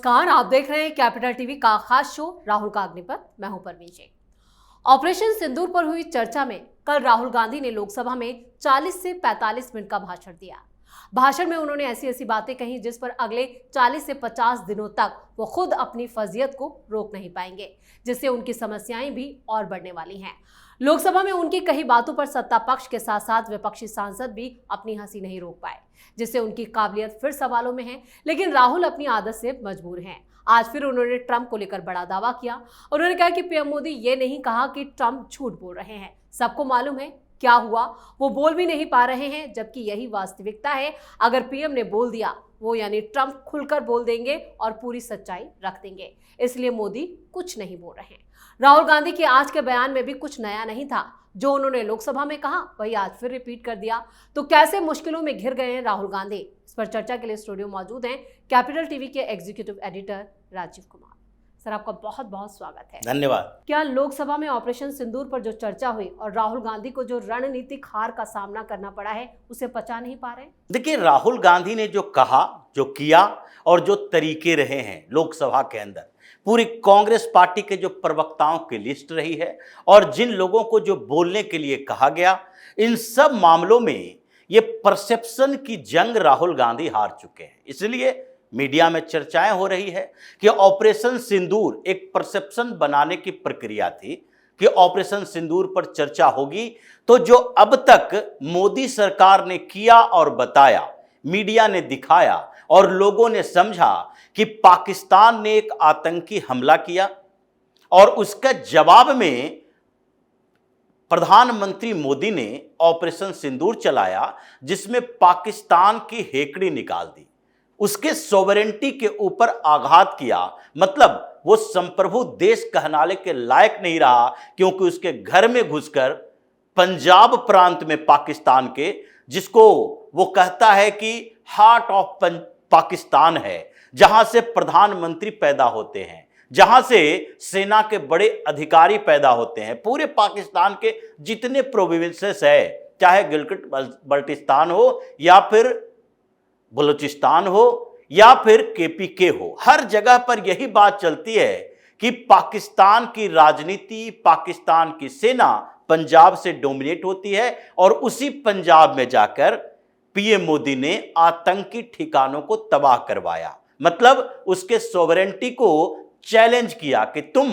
नमस्कार, आप देख रहे हैं कैपिटल टीवी का खास शो राहुल का अग्निपथ। मैं हूं परवीन जी। ऑपरेशन सिंदूर पर हुई चर्चा में कल राहुल गांधी ने लोकसभा में 40 से 45 मिनट का भाषण दिया। भाषण में उन्होंने ऐसी ऐसी बातें कही जिस पर अगले 40 से 50 दिनों तक वो खुद अपनी फजीयत को रोक नहीं पाएंगे, जिससे उनकी समस्याएं भी और बढ़ने वाली हैं। लोकसभा में उनकी कही बातों पर सत्ता पक्ष के साथ साथ विपक्षी सांसद भी अपनी हंसी नहीं रोक पाए, जिससे उनकी काबिलियत फिर सवालों में है। लेकिन राहुल अपनी आदत से मजबूर हैं। आज फिर उन्होंने ट्रंप को लेकर बड़ा दावा किया। उन्होंने कहा कि पीएम मोदी ये नहीं कहा कि ट्रंप झूठ बोल रहे हैं, सबको मालूम है क्या हुआ, वो बोल भी नहीं पा रहे हैं, जबकि यही वास्तविकता है। अगर पीएम ने बोल दिया, वो यानी ट्रंप खुलकर बोल देंगे और पूरी सच्चाई रख देंगे, इसलिए मोदी कुछ नहीं बोल रहे हैं। राहुल गांधी के आज के बयान में भी कुछ नया नहीं था। जो उन्होंने लोकसभा में कहा वही आज फिर रिपीट कर दिया। तो कैसे मुश्किलों में घिर गए हैं राहुल गांधी, इस पर चर्चा के लिए स्टूडियो मौजूद हैं कैपिटल टीवी के executive editor Rajiv Kumar. Sir, आपका बहुत बहुत स्वागत है। धन्यवाद। क्या लोकसभा में ऑपरेशन सिंदूर पर जो चर्चा हुई और राहुल गांधी को जो रणनीतिक हार का सामना करना पड़ा है, उसे पचा नहीं पा रहे? देखिए, राहुल गांधी ने जो कहा, जो किया और जो तरीके रहे हैं लोकसभा के अंदर, पूरी कांग्रेस पार्टी के जो प्रवक्ताओं की लिस्ट रही है और जिन लोगों को जो बोलने के लिए कहा गया, इन सब मामलों में ये परसेप्शन की जंग राहुल गांधी हार चुके हैं। इसलिए मीडिया में चर्चाएं हो रही है कि ऑपरेशन सिंदूर एक परसेप्शन बनाने की प्रक्रिया थी कि ऑपरेशन सिंदूर पर चर्चा होगी, तो जो अब तक मोदी सरकार ने किया और बताया, मीडिया ने दिखाया और लोगों ने समझा कि पाकिस्तान ने एक आतंकी हमला किया और उसका जवाब में प्रधानमंत्री मोदी ने ऑपरेशन सिंदूर चलाया, जिसमें पाकिस्तान की हेकड़ी निकाल दी, उसके सॉवरेनिटी के ऊपर आघात किया। मतलब वो संप्रभु देश कहलाने के लायक नहीं रहा, क्योंकि उसके घर में घुसकर पंजाब प्रांत में पाकिस्तान के, जिसको वो कहता है कि हार्ट ऑफ पाकिस्तान है, जहां से प्रधानमंत्री पैदा होते हैं, जहां से सेना के बड़े अधिकारी पैदा होते हैं, पूरे पाकिस्तान के जितने प्रोविंसेस है, चाहे गिलगिट बल्टिस्तान हो या फिर बलूचिस्तान हो या फिर केपीके हो, हर जगह पर यही बात चलती है कि पाकिस्तान की राजनीति, पाकिस्तान की सेना पंजाब से डोमिनेट होती है और उसी पंजाब में जाकर पीएम मोदी ने आतंकी ठिकानों को तबाह करवाया। मतलब उसके सॉवरेनिटी को चैलेंज किया कि तुम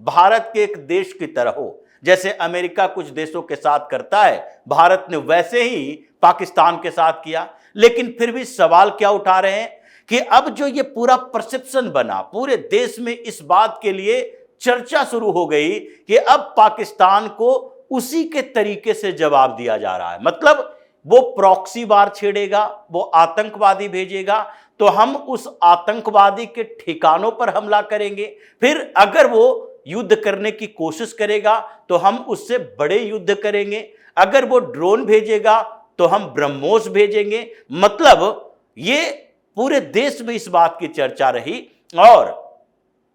भारत के एक देश की तरह हो, जैसे अमेरिका कुछ देशों के साथ करता है, भारत ने वैसे ही पाकिस्तान के साथ किया। लेकिन फिर भी सवाल क्या उठा रहे हैं कि अब जो ये पूरा परसेप्शन बना, पूरे देश में इस बात के लिए चर्चा शुरू हो गई कि अब पाकिस्तान को उसी के तरीके से जवाब दिया जा रहा है। मतलब वो प्रॉक्सी वार छेड़ेगा, वो आतंकवादी भेजेगा, तो हम उस आतंकवादी के ठिकानों पर हमला करेंगे। फिर अगर वो युद्ध करने की कोशिश करेगा तो हम उससे बड़े युद्ध करेंगे। अगर वो ड्रोन भेजेगा तो हम ब्रह्मोस भेजेंगे। मतलब ये पूरे देश में इस बात की चर्चा रही और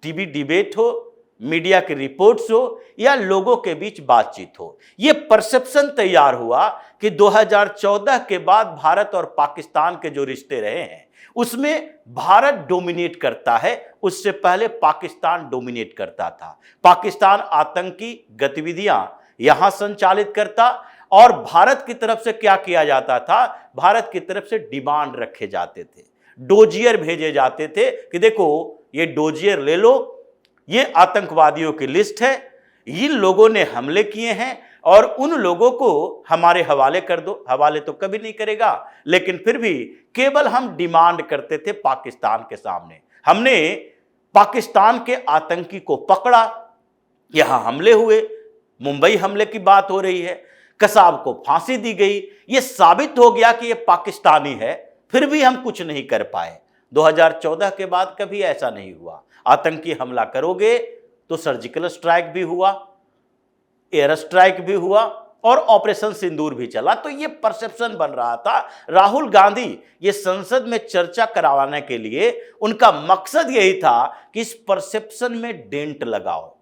टीवी डिबेट हो, मीडिया की रिपोर्ट्स हो या लोगों के बीच बातचीत हो, ये परसेप्शन तैयार हुआ कि 2014 के बाद भारत और पाकिस्तान के जो रिश्ते रहे हैं उसमें भारत डोमिनेट करता है, उससे पहले पाकिस्तान डोमिनेट करता था। पाकिस्तान आतंकी गतिविधियां यहां संचालित करता और भारत की तरफ से क्या किया जाता था, भारत की तरफ से डिमांड रखे जाते थे, डोजियर भेजे जाते थे कि देखो ये डोजियर ले लो, ये आतंकवादियों की लिस्ट है, इन लोगों ने हमले किए हैं और उन लोगों को हमारे हवाले कर दो। हवाले तो कभी नहीं करेगा, लेकिन फिर भी केवल हम डिमांड करते थे पाकिस्तान के सामने। हमने पाकिस्तान के आतंकी को पकड़ा, यहां हमले हुए, मुंबई हमले की बात हो रही है, कसाब को फांसी दी गई, ये साबित हो गया कि ये पाकिस्तानी है, फिर भी हम कुछ नहीं कर पाए। 2014 के बाद कभी ऐसा नहीं हुआ। आतंकी हमला करोगे तो सर्जिकल स्ट्राइक भी हुआ, एयर स्ट्राइक भी हुआ और ऑपरेशन सिंदूर भी चला। तो ये परसेप्शन बन रहा था। राहुल गांधी ये संसद में चर्चा करवाने के लिए उनका मकसद यही था कि इस परसेप्शन में डेंट लगाओ,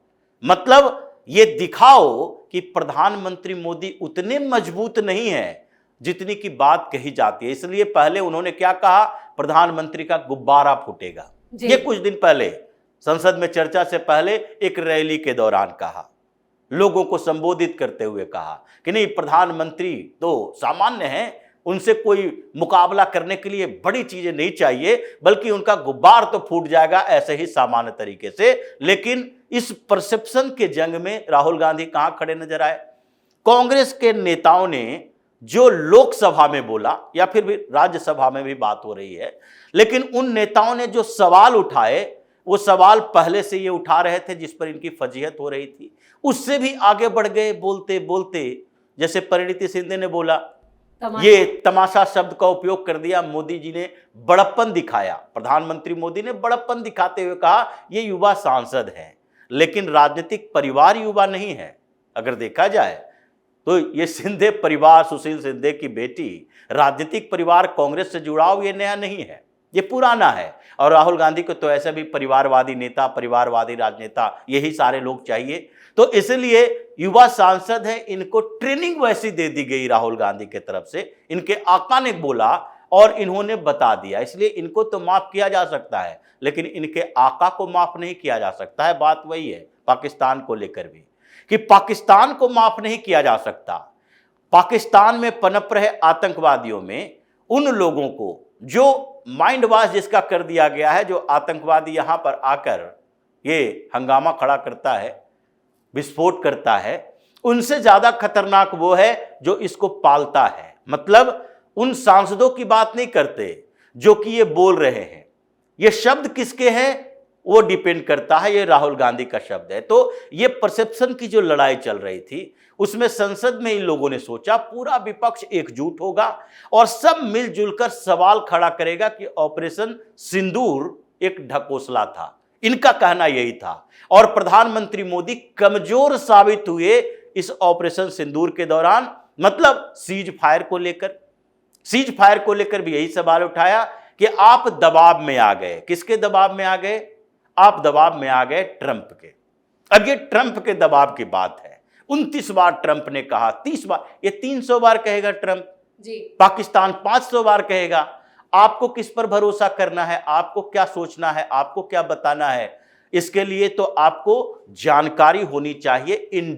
मतलब ये दिखाओ कि प्रधानमंत्री मोदी उतने मजबूत नहीं है जितनी की बात कही जाती है। इसलिए पहले उन्होंने क्या कहा, प्रधानमंत्री का गुब्बारा फूटेगा, जी। ये कुछ दिन पहले संसद में चर्चा से पहले एक रैली के दौरान कहा, लोगों को संबोधित करते हुए कहा कि नहीं, प्रधानमंत्री तो सामान्य हैं, उनसे कोई मुकाबला करने के लिए बड़ी चीजें नहीं चाहिए, बल्कि उनका गुब्बार तो फूट जाएगा ऐसे ही सामान्य तरीके से। लेकिन इस परसेप्शन के जंग में राहुल गांधी कहां खड़े नजर आए? कांग्रेस के नेताओं ने जो लोकसभा में बोला या फिर भी राज्यसभा में भी बात हो रही है, लेकिन उन नेताओं ने जो सवाल उठाए, वो सवाल पहले से ये उठा रहे थे जिस पर इनकी फजीहत हो रही थी, उससे भी आगे बढ़ गए बोलते बोलते। जैसे परिणीति शिंदे ने बोला, ये तमाशा शब्द का उपयोग कर दिया, मोदी जी ने बड़प्पन दिखाया, प्रधानमंत्री मोदी ने बड़प्पन दिखाते हुए कहा ये युवा सांसद हैं, लेकिन राजनीतिक परिवार युवा नहीं है। अगर देखा जाए तो ये शिंदे परिवार, सुशील शिंदे की बेटी, राजनीतिक परिवार कांग्रेस से जुड़ाव ये नया नहीं है, ये पुराना है। और राहुल गांधी को तो ऐसे भी परिवारवादी नेता, परिवारवादी राजनेता, यही सारे लोग चाहिए। तो इसलिए युवा सांसद हैं, इनको ट्रेनिंग वैसी दे दी गई राहुल गांधी की तरफ से, इनके आका ने बोला और इन्होंने बता दिया, इसलिए इनको तो माफ किया जा सकता है, लेकिन इनके आका को माफ नहीं किया जा सकता है। बात वही है पाकिस्तान को लेकर भी, कि पाकिस्तान को माफ नहीं किया जा सकता। पाकिस्तान में पनप रहे आतंकवादियों में उन लोगों को जो माइंड वॉश जिसका कर दिया गया है, जो आतंकवादी यहां पर आकर ये हंगामा खड़ा करता है, विस्फोट करता है, उनसे ज्यादा खतरनाक वो है जो इसको पालता है। मतलब उन सांसदों की बात नहीं करते जो कि ये बोल रहे हैं, ये शब्द किसके हैं वो डिपेंड करता है, ये राहुल गांधी का शब्द है। तो ये परसेप्शन की जो लड़ाई चल रही थी, उसमें संसद में इन लोगों ने सोचा पूरा विपक्ष एकजुट होगा और सब मिलजुल कर सवाल खड़ा करेगा कि ऑपरेशन सिंदूर एक ढकोसला था। इनका कहना यही था और प्रधानमंत्री मोदी कमजोर साबित हुए इस ऑपरेशन सिंदूर के दौरान। मतलब सीज फायर को लेकर भी यही सवाल उठाया कि आप दबाव में आ गए। किसके दबाव में आ गए? आप दबाव में आ गए ट्रंप के। अब ये ट्रंप के दबाव की बात है। 29 बार ट्रंप ने कहा, 30 बार, ये 300 बार कहेगा ट्रंप जी। पाकिस्तान 500 बार कहेगा। आपको किस पर भरोसा करना है? आपको क्या सोचना है? आपको क्या बताना है? इसके लिए तो आपको जानकारी होनी चाहिए, इन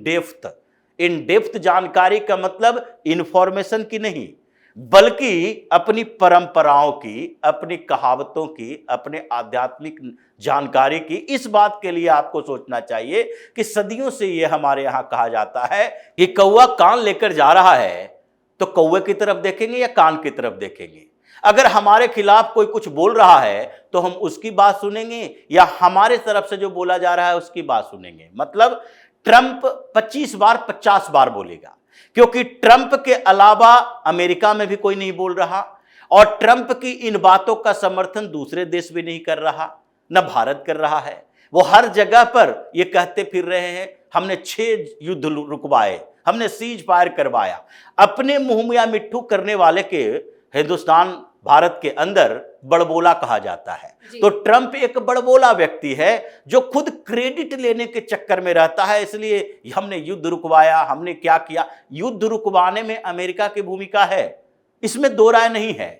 डेप्थ जानकारी का मतलब इंफॉर्मेशन की नहीं, बल्कि अपनी परंपराओं की, अपनी कहावतों की, अपने आध्यात्मिक जानकारी की। इस बात के लिए आपको सोचना चाहिए कि सदियों से यह हमारे यहां कहा जाता है कि कौवा कान लेकर जा रहा है तो कौवे की तरफ देखेंगे या कान की तरफ देखेंगे? अगर हमारे खिलाफ कोई कुछ बोल रहा है तो हम उसकी बात सुनेंगे या हमारे तरफ से जो बोला जा रहा है उसकी बात सुनेंगे? मतलब ट्रंप 25 बार 50 बार बोलेगा, क्योंकि ट्रंप के अलावा अमेरिका में भी कोई नहीं बोल रहा और ट्रंप की इन बातों का समर्थन दूसरे देश भी नहीं कर रहा, न भारत कर रहा है। वो हर जगह पर ये कहते फिर रहे हैं हमने 6 युद्ध रुकवाए, हमने सीज फायर करवाया। अपने मुंह मिट्ठू करने वाले के हिंदुस्तान, भारत के अंदर बड़बोला कहा जाता है। तो ट्रंप एक बड़बोला व्यक्ति है जो खुद क्रेडिट लेने के चक्कर में रहता है, इसलिए हमने युद्ध रुकवाया, हमने क्या किया। युद्ध रुकवाने में अमेरिका की भूमिका है, इसमें दो राय नहीं है।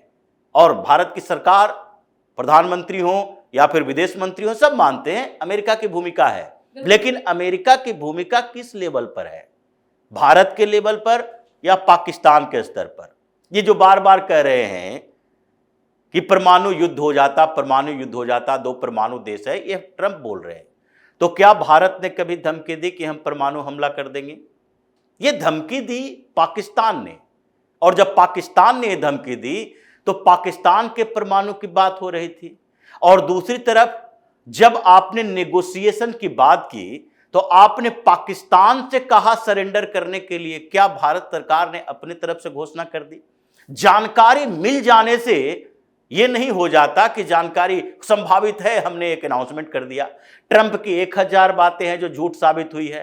और भारत की सरकार, प्रधानमंत्री हो या फिर विदेश मंत्री हो, सब मानते हैं अमेरिका की भूमिका है। लेकिन अमेरिका की भूमिका किस लेवल पर है? भारत के लेवल पर या पाकिस्तान के स्तर पर? ये जो बार बार कह रहे हैं कि परमाणु युद्ध हो जाता, 2 परमाणु देश है, ये ट्रंप बोल रहे हैं। तो क्या भारत ने कभी धमकी दी कि हम परमाणु हमला कर देंगे? ये धमकी दी पाकिस्तान ने, और जब पाकिस्तान ने ये धमकी दी तो पाकिस्तान के परमाणु की बात हो रही थी। और दूसरी तरफ जब आपने नेगोशिएशन की बात की तो आपने पाकिस्तान से कहा सरेंडर करने के लिए, क्या भारत सरकार ने अपनी तरफ से घोषणा कर दी? जानकारी मिल जाने से यह नहीं हो जाता कि जानकारी संभावित है, हमने एक अनाउंसमेंट कर दिया। ट्रंप की 1000 बातें हैं जो झूठ साबित हुई है।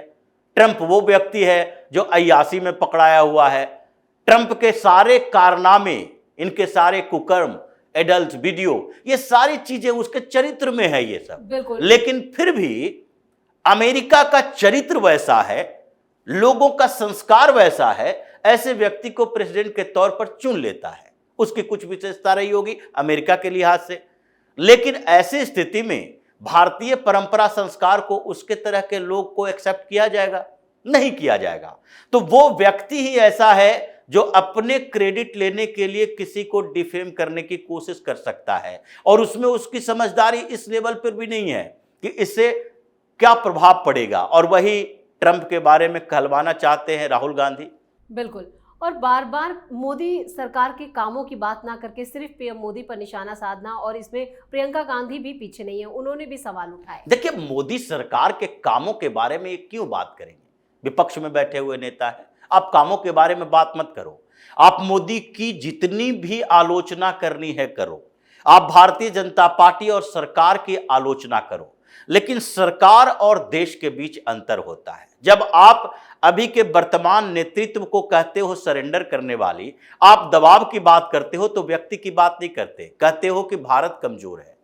ट्रंप वो व्यक्ति है जो अय्यासी में पकड़ाया हुआ है। ट्रंप के सारे कारनामे, इनके सारे कुकर्म, एडल्ट वीडियो, ये सारी चीजें उसके चरित्र में है ये सब। लेकिन फिर भी अमेरिका का चरित्र वैसा है, लोगों का संस्कार वैसा है, ऐसे व्यक्ति को प्रेसिडेंट के तौर पर चुन लेता है। उसकी कुछ विशेषता रही होगी अमेरिका के लिहाज से। लेकिन ऐसी स्थिति में भारतीय परंपरा संस्कार को उसके तरह के लोग को एक्सेप्ट किया जाएगा? नहीं किया जाएगा। तो वो व्यक्ति ही ऐसा है जो अपने क्रेडिट लेने के लिए किसी को डिफेम करने की कोशिश कर सकता है, और उसमें उसकी समझदारी इस लेवल पर भी नहीं है कि इससे क्या प्रभाव पड़ेगा। और वही ट्रंप के बारे में कहलवाना चाहते हैं राहुल गांधी। बिल्कुल, और बार बार मोदी सरकार के कामों की बात ना करके सिर्फ पीएम मोदी पर निशाना साधना, और इसमें प्रियंका गांधी भी पीछे नहीं है, उन्होंने भी सवाल उठाए। देखिए, मोदी सरकार के कामों के बारे में ये क्यों बात करेंगे? विपक्ष में बैठे हुए नेता है, आप कामों के बारे में बात मत करो। आप मोदी की जितनी भी आलोचना करनी है करो, आप भारतीय जनता पार्टी और सरकार की आलोचना करो, लेकिन सरकार और देश के बीच अंतर होता है। जब आप अभी के वर्तमान नेतृत्व को कहते हो सरेंडर करने वाली, आप दबाव की बात करते हो, तो व्यक्ति की बात नहीं करते। कहते हो कि भारत कमजोर है,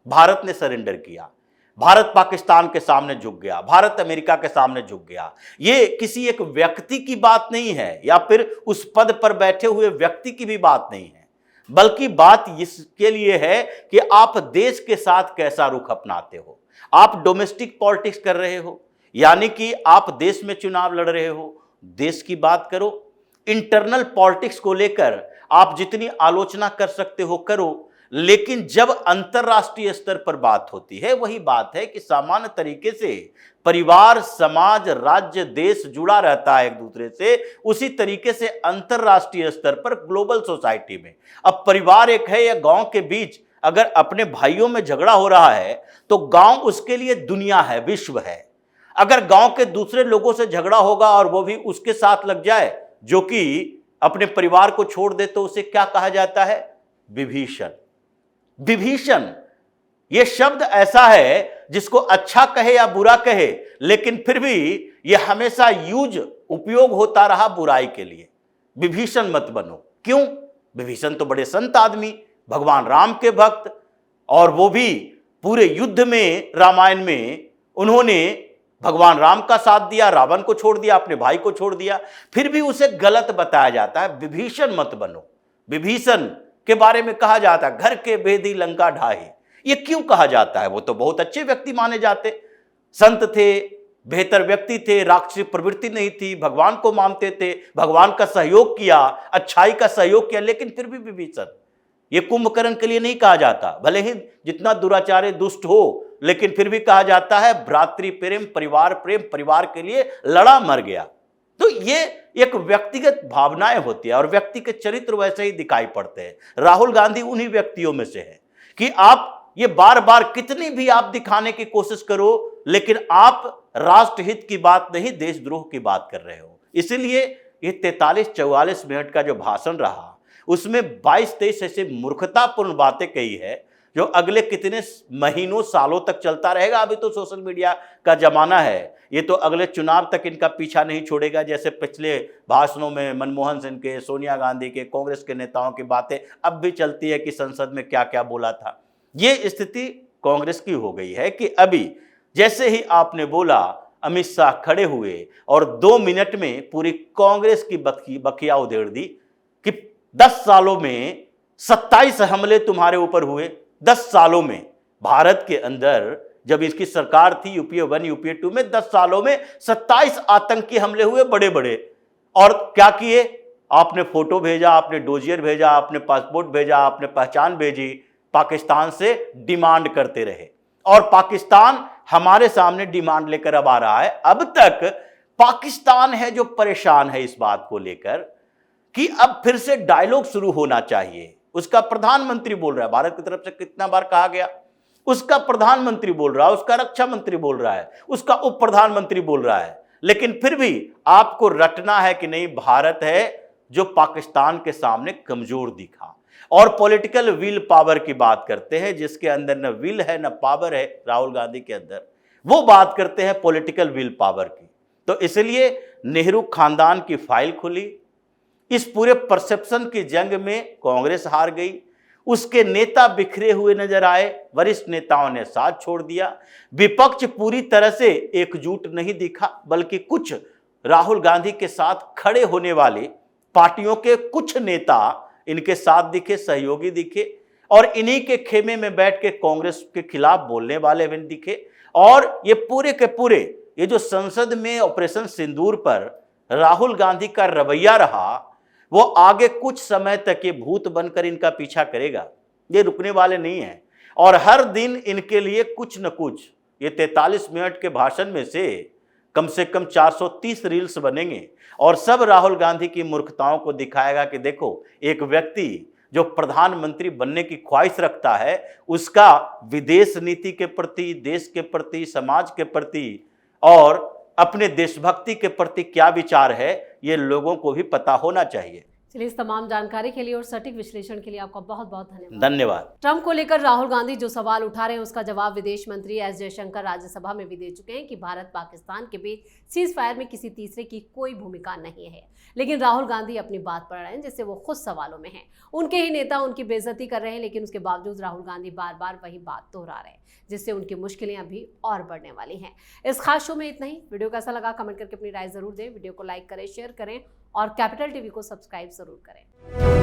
भारत ने सरेंडर किया, भारत पाकिस्तान के सामने झुक गया, भारत अमेरिका के सामने झुक गया। ये किसी एक व्यक्ति की बात नहीं है, या फिर उस पद पर बैठे हुए व्यक्ति की भी बात नहीं है, बल्कि बात इसके लिए है कि आप देश के साथ कैसा रुख अपनाते हो। आप डोमेस्टिक पॉलिटिक्स कर रहे हो, यानी कि आप देश में चुनाव लड़ रहे हो, देश की बात करो। इंटरनल पॉलिटिक्स को लेकर आप जितनी आलोचना कर सकते हो करो, लेकिन जब अंतरराष्ट्रीय स्तर पर बात होती है, वही बात है कि सामान्य तरीके से परिवार, समाज, राज्य, देश जुड़ा रहता है एक दूसरे से, उसी तरीके से अंतरराष्ट्रीय स्तर पर ग्लोबल सोसाइटी में अब परिवार एक है या गांव के बीच अगर अपने भाइयों में झगड़ा हो रहा है तो गांव उसके लिए दुनिया है, विश्व है। अगर गांव के दूसरे लोगों से झगड़ा होगा और वो भी उसके साथ लग जाए जो कि अपने परिवार को छोड़ दे, तो उसे क्या कहा जाता है? विभीषण। विभीषण ये शब्द ऐसा है जिसको अच्छा कहे या बुरा कहे, लेकिन फिर भी यह हमेशा उपयोग होता रहा बुराई के लिए। विभीषण मत बनो। क्यों? विभीषण तो बड़े संत आदमी, भगवान राम के भक्त, और वो भी पूरे युद्ध में, रामायण में उन्होंने भगवान राम का साथ दिया, रावण को छोड़ दिया, अपने भाई को छोड़ दिया, फिर भी उसे गलत बताया जाता है। विभीषण मत बनो। विभीषण के बारे में कहा जाता है घर के भेदी लंका ढाही। ये क्यों कहा जाता है? वो तो बहुत अच्छे व्यक्ति माने जाते, संत थे, बेहतर व्यक्ति थे, राक्षसी प्रवृत्ति नहीं थी, भगवान को मानते थे, भगवान का सहयोग किया, अच्छाई का सहयोग किया, लेकिन फिर भी विभीषण। ये कुंभकर्ण के लिए नहीं कहा जाता, भले ही जितना दुराचारी दुष्ट हो, लेकिन फिर भी कहा जाता है भ्रातृ प्रेम, परिवार प्रेम, परिवार के लिए लड़ा मर गया। तो ये एक व्यक्तिगत भावनाएं होती है और व्यक्ति के चरित्र वैसे ही दिखाई पड़ते हैं। राहुल गांधी उन्हीं व्यक्तियों में से है कि आप ये बार बार कितनी भी आप दिखाने की कोशिश करो, लेकिन आप राष्ट्र हित की बात नहीं, देशद्रोह की बात कर रहे हो। इसीलिए ये 43-44 मिनट का जो भाषण रहा, उसमें 22-23 ऐसे मूर्खतापूर्ण बातें कही है जो अगले कितने महीनों, सालों तक चलता रहेगा। अभी तो सोशल मीडिया का जमाना है, ये तो अगले चुनाव तक इनका पीछा नहीं छोड़ेगा। जैसे पिछले भाषणों में मनमोहन सिंह के, सोनिया गांधी के, कांग्रेस के नेताओं की बातें अब भी चलती है कि संसद में क्या क्या बोला था। ये स्थिति कांग्रेस की हो गई है कि अभी जैसे ही आपने बोला, अमित शाह खड़े हुए और 2 मिनट में पूरी कांग्रेस की बखिया उधेड़ दी कि 10 सालों में 27 हमले तुम्हारे ऊपर हुए। 10 सालों में भारत के अंदर जब इसकी सरकार थी, यूपीए 1, यूपीए 2 में 10 सालों में 27 आतंकी हमले हुए, बड़े बड़े। और क्या किए? आपने फोटो भेजा, आपने डोजियर भेजा, आपने पासपोर्ट भेजा, आपने पहचान भेजी, पाकिस्तान से डिमांड करते रहे, और पाकिस्तान हमारे सामने डिमांड लेकर अब आ रहा है। अब तक पाकिस्तान है जो परेशान है इस बात को लेकर कि अब फिर से डायलॉग शुरू होना चाहिए। उसका प्रधानमंत्री बोल रहा है, भारत की तरफ से कितना बार कहा गया, उसका प्रधानमंत्री बोल रहा है, उसका रक्षा मंत्री बोल रहा है, उसका उप प्रधानमंत्री बोल रहा है, लेकिन फिर भी आपको रटना है कि नहीं, भारत है जो पाकिस्तान के सामने कमजोर दिखा। और पॉलिटिकल विल पावर की बात करते हैं, जिसके अंदर न विल है न पावर है राहुल गांधी के अंदर, वो बात करते हैं पॉलिटिकल विल पावर की। तो इसलिए नेहरू खानदान की फाइल खुली। इस पूरे परसेप्शन की जंग में कांग्रेस हार गई, उसके नेता बिखरे हुए नजर आए, वरिष्ठ नेताओं ने साथ छोड़ दिया, विपक्ष पूरी तरह से एकजुट नहीं दिखा, बल्कि कुछ राहुल गांधी के साथ खड़े होने वाली पार्टियों के कुछ नेता इनके साथ दिखे, सहयोगी दिखे। और इन्हीं के खेमे में बैठ के कांग्रेस के खिलाफ बोलने वाले भी दिखे। और ये पूरे के पूरे ये जो संसद में ऑपरेशन सिंदूर पर राहुल गांधी का रवैया रहा, वो आगे कुछ समय तक ये भूत बनकर इनका पीछा करेगा, ये रुकने वाले नहीं हैं। और हर दिन इनके लिए कुछ न कुछ, ये 43 मिनट के भाषण में से कम 430 रील्स बनेंगे और सब राहुल गांधी की मूर्खताओं को दिखाएगा कि देखो, एक व्यक्ति जो प्रधानमंत्री बनने की ख्वाहिश रखता है, उसका विदेश नीति के प्रति, देश के प्रति, समाज के प्रति और अपने देशभक्ति के प्रति क्या विचार है, ये लोगों को भी पता होना चाहिए। चलिए, इस तमाम जानकारी के लिए और सटीक विश्लेषण के लिए आपका बहुत बहुत धन्यवाद। धन्यवाद। ट्रंप को लेकर राहुल गांधी जो सवाल उठा रहे हैं, उसका जवाब विदेश मंत्री एस जयशंकर राज्यसभा में भी दे चुके हैं कि भारत पाकिस्तान के बीच सीज फायर में किसी तीसरे की कोई भूमिका नहीं है। लेकिन राहुल गांधी अपनी बात पर रहे हैं, जिससे वो खुद सवालों में हैं। उनके ही नेता उनकी बेइज्जती कर रहे हैं, लेकिन उसके बावजूद राहुल गांधी बार बार वही बात दोहरा रहे हैं, जिससे उनकी मुश्किलें अभी और बढ़ने वाली हैं। इस खास शो में इतना ही। वीडियो कैसा लगा कमेंट करके अपनी राय जरूर दें। वीडियो को लाइक करें, शेयर करें और कैपिटल टीवी को सब्सक्राइब जरूर करें।